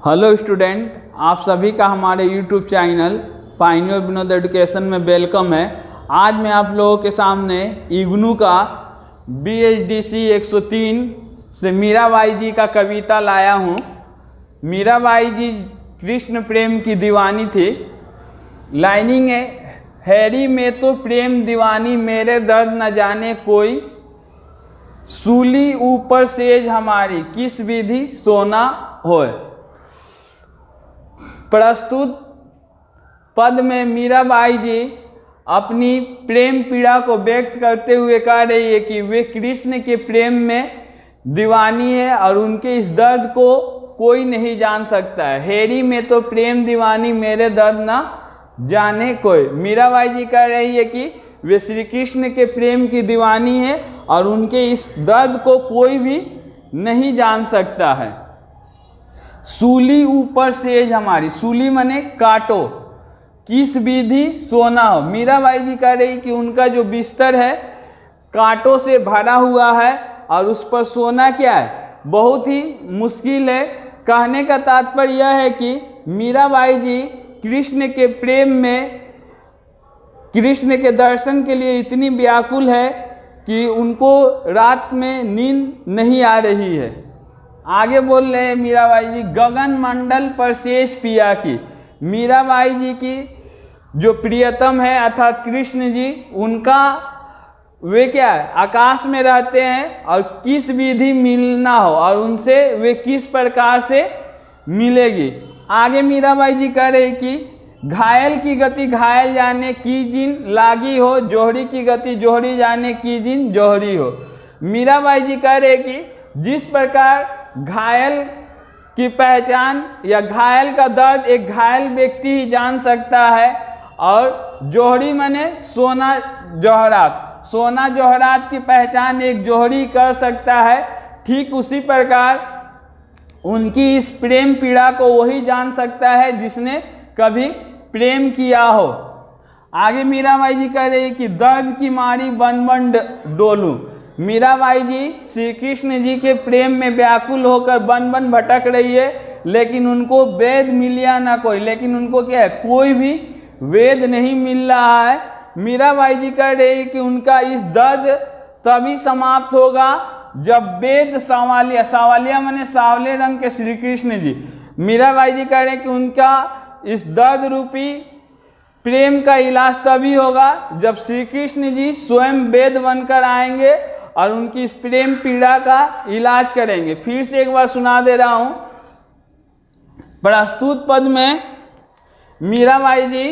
Hello student, आप सभी का हमारे YouTube channel pioneer Vinod education में वेलकम है। आज मैं आप लोगों के सामने इग्नू का BHDC 103 से मीराबाई जी का कविता लाया हूँ। मीराबाई जी कृष्ण प्रेम की दीवानी थी। लाइनिंग है, हैरी में तो प्रेम दीवानी, मेरे दर्द न जाने कोई, सूली ऊपर सेज हमारी, किस विधि सोना होए। प्रस्तुत पद में मीराबाई जी अपनी प्रेम पीड़ा को व्यक्त करते हुए कह रही है कि वे कृष्ण के प्रेम में दीवानी है और उनके इस दर्द को कोई नहीं जान सकता है। हैरी में तो प्रेम दीवानी, मेरे दर्द ना जाने कोई। मीराबाई जी कह रही है कि वे श्री कृष्ण के प्रेम की दीवानी है और उनके इस दर्द को कोई भी नहीं जान सकता है। सूली ऊपर सेज हमारी, सूली मने काटो, किस विधि सोना हो। मीराबाई जी कह रही कि उनका जो बिस्तर है कांटों से भरा हुआ है और उस पर सोना क्या है, बहुत ही मुश्किल है। कहने का तात्पर्य यह है कि मीराबाई जी कृष्ण के प्रेम में, कृष्ण के दर्शन के लिए इतनी व्याकुल है कि उनको रात में नींद नहीं आ रही है। आगे बोल रहे हैं मीराबाई जी, गगन मंडल पर सेज पिया की। मीराबाई जी की जो प्रियतम है अर्थात कृष्ण जी, उनका वे क्या है, आकाश में रहते हैं और किस विधि मिलना हो और उनसे वे किस प्रकार से मिलेगी। आगे मीराबाई जी कह रहे कि घायल की गति घायल जाने की जिन लागी हो, जोहरी की गति जोहरी जाने की जिन जोहरी हो। मीराबाई जी कह रहे कि जिस प्रकार घायल की पहचान या घायल का दर्द एक घायल व्यक्ति ही जान सकता है, और जोहरी माने सोना जौहरात, सोना जौहरात की पहचान एक जोहरी कर सकता है, ठीक उसी प्रकार उनकी इस प्रेम पीड़ा को वही जान सकता है जिसने कभी प्रेम किया हो। आगे मीराबाई जी कह रही कि दर्द की मारी बन बन डोलूं। मीराबाई जी श्री कृष्ण जी के प्रेम में व्याकुल होकर बन बन भटक रही है, लेकिन उनको वेद मिलिया ना कोई, लेकिन उनको क्या है, कोई भी वेद नहीं मिल रहा है। मीराबाई जी कह रही कि उनका इस दर्द तभी समाप्त होगा जब वेद सांवलिया, सांवलिया माने सांवले रंग के श्री कृष्ण जी, मीराबाई जी कह रहे कि उनका इस दर्द रूपी प्रेम का इलाज तभी होगा जब श्री कृष्ण जी स्वयं वेद बनकर आएंगे और उनकी इस प्रेम पीड़ा का इलाज करेंगे। फिर से एक बार सुना दे रहा हूँ। प्रस्तुत पद में मीराबाई जी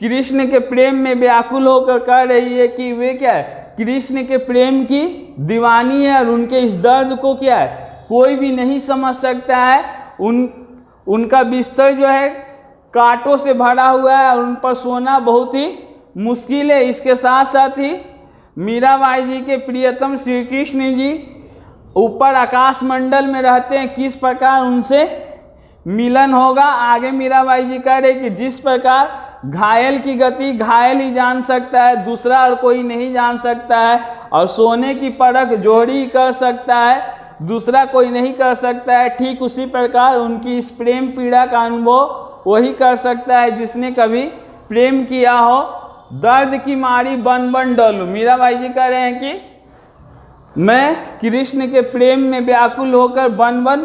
कृष्ण के प्रेम में व्याकुल होकर कह रही है कि वे क्या है, कृष्ण के प्रेम की दीवानी है और उनके इस दर्द को क्या है, कोई भी नहीं समझ सकता है। उनका बिस्तर जो है कांटों से भरा हुआ है और उन पर सोना बहुत ही मुश्किल है। इसके साथ साथ ही मीराबाई जी के प्रियतम श्री कृष्ण जी ऊपर आकाश मंडल में रहते हैं, किस प्रकार उनसे मिलन होगा। आगे मीराबाई जी कह रहे कि जिस प्रकार घायल की गति घायल ही जान सकता है, दूसरा और कोई नहीं जान सकता है, और सोने की परख जोहरी कर सकता है, दूसरा कोई नहीं कर सकता है, ठीक उसी प्रकार उनकी इस प्रेम पीड़ा का अनुभव वही कर सकता है जिसने कभी प्रेम किया हो। दर्द की मारी बन बन डोलूं। मीराबाई जी कह रहे हैं कि मैं कृष्ण के प्रेम में व्याकुल होकर बन बन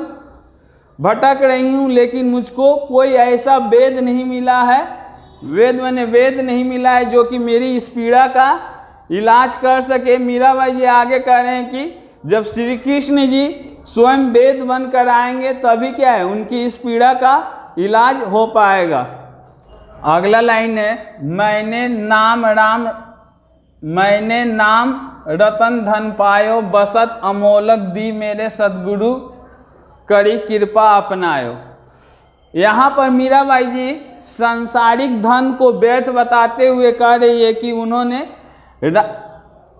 भटक रही हूँ, लेकिन मुझको कोई ऐसा वेद नहीं मिला है, वेद मैंने वेद नहीं मिला है जो कि मेरी इस पीड़ा का इलाज कर सके। मीराबाई जी आगे कह रहे हैं कि जब श्री कृष्ण जी स्वयं वेद बनकर आएंगे तभी क्या है, उनकी इस पीड़ा का इलाज हो पाएगा। अगला लाइन है, मैंने नाम रतन धन पायो, बसत अमोलक दी मेरे सदगुरु करी कृपा अपनायो। यहाँ पर मीराबाई जी सांसारिक धन को व्यर्थ बताते हुए कह रही है कि उन्होंने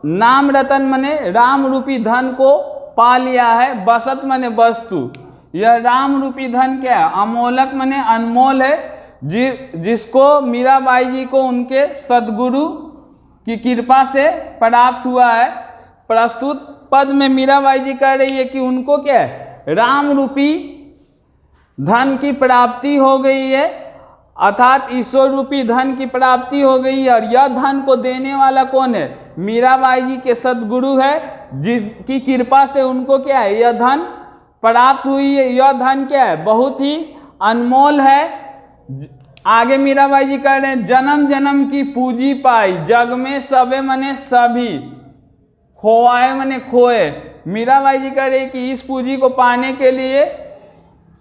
नाम रतन मने राम रूपी धन को पा लिया है, बसत मने वस्तु, यह राम रूपी धन क्या है, अमोलक मने अनमोल है, जिसको मीराबाई जी को उनके सदगुरु की कृपा से प्राप्त हुआ है। प्रस्तुत पद में मीराबाई जी कह रही है कि उनको क्या है, राम रूपी धन की प्राप्ति हो गई है, अर्थात ईश्वर रूपी धन की प्राप्ति हो गई है। और यह धन को देने वाला कौन है? मीराबाई जी के सद्गुरु है, जिसकी कृपा से उनको क्या है, यह धन प्राप्त हुई है। यह धन क्या है? बहुत ही अनमोल है। आगे मीराबाई जी कह रहे हैं, जन्म जन्म की पूंजी पाई, जग में सबे मने सभी, खोआए मने खोए। मीराबाई जी कह रहे हैं कि इस पूंजी को पाने के लिए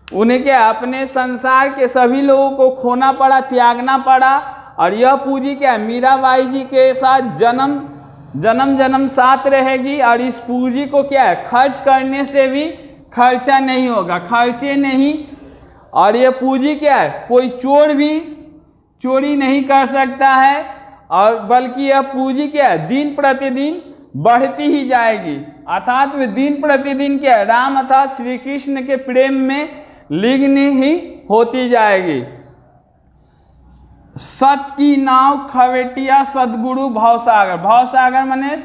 उन्हें क्या, अपने संसार के सभी लोगों को खोना पड़ा, त्यागना पड़ा। और यह पूंजी क्या है? मीराबाई जी के साथ जन्म जन्म साथ रहेगी। और इस पूंजी को क्या है, खर्च करने से भी खर्चा नहीं होगा, खर्चे नहीं। और ये पूंजी क्या है, कोई चोर भी चोरी नहीं कर सकता है। और बल्कि यह पूंजी क्या है, दिन प्रतिदिन बढ़ती ही जाएगी। अर्थात वे दिन प्रतिदिन क्या है, राम अर्थात श्री कृष्ण के प्रेम में लीन ही होती जाएगी। सत की नाव खवेटिया सदगुरु भवसागर, भवसागर माने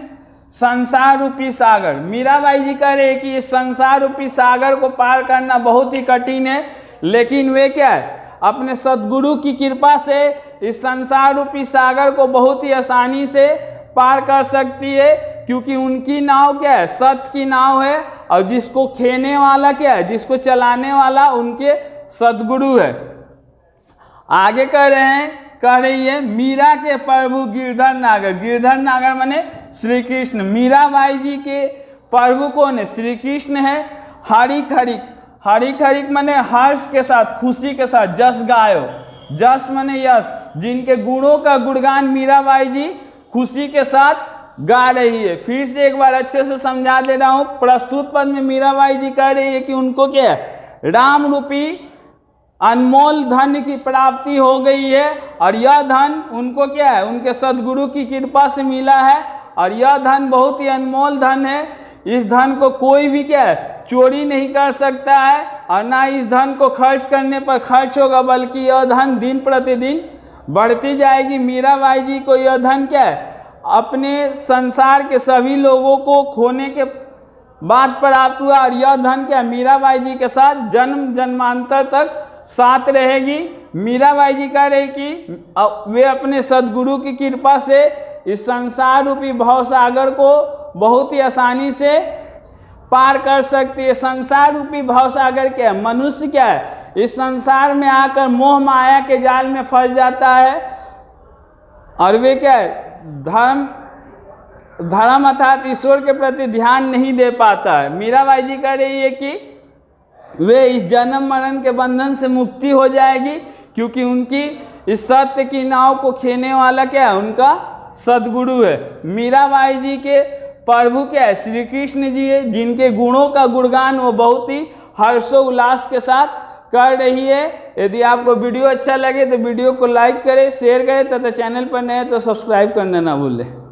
संसार रूपी सागर। मीराबाई जी कह रहे हैं कि इस संसार रूपी सागर को पार करना बहुत ही कठिन है, लेकिन वे क्या है, अपने सद्गुरु की कृपा से इस संसार रूपी सागर को बहुत ही आसानी से पार कर सकती है, क्योंकि उनकी नाव क्या है, सत की नाव है। और जिसको खेने वाला क्या है, जिसको चलाने वाला उनके सद्गुरु है। आगे कह रही है मीरा के प्रभु गिरधर नागर, गिरधर नागर माने श्री कृष्ण। मीराबाई जी के प्रभु कौन है? श्री कृष्ण है। हरिक हरिक, हरिक हरिक माने हर्ष के साथ, खुशी के साथ, जस गायो, जस माने यश, जिनके गुणों का गुणगान मीराबाई जी खुशी के साथ गा रही है। फिर से एक बार अच्छे से समझा दे रहा हूँ। प्रस्तुत पद में मीराबाई जी कह रही है कि उनको क्या है, राम रूपी अनमोल धन की प्राप्ति हो गई है। और यह धन उनको क्या है, उनके सद्गुरु की कृपा से मिला है। और यह धन बहुत ही अनमोल धन है। इस धन को कोई भी क्या है, चोरी नहीं कर सकता है, और ना इस धन को खर्च करने पर खर्च होगा, बल्कि यह धन दिन प्रतिदिन बढ़ती जाएगी। मीराबाई जी को यह धन क्या है, अपने संसार के सभी लोगों को खोने के बाद प्राप्त हुआ। और यह धन क्या, मीराबाई जी के साथ जन्म जन्मांतर तक साथ रहेगी। मीराबाई जी कह रहे कि वे अपने सद्गुरु की कृपा से इस संसार रूपी भवसागर को बहुत ही आसानी से पार कर सकती है। संसार रूपी भवसागर क्या है, मनुष्य क्या है, इस संसार में आकर मोह माया के जाल में फंस जाता है। और वे क्या है, धर्म अर्थात ईश्वर के प्रति ध्यान नहीं दे पाता है। मीराबाई जी कह रही है कि वे इस जन्म मरण के बंधन से मुक्ति हो जाएगी, क्योंकि उनकी इस सत्य की नाव को खेने वाला क्या है, उनका सद्गुरु है। मीराबाई जी के प्रभु क्या है, श्री कृष्ण जी है, जिनके गुणों का गुणगान वो बहुत ही हर्षोल्लास के साथ कर रही है। यदि आपको वीडियो अच्छा लगे तो वीडियो को लाइक करें, शेयर करें, तथा चैनल पर नए तो सब्सक्राइब करना ना भूलें।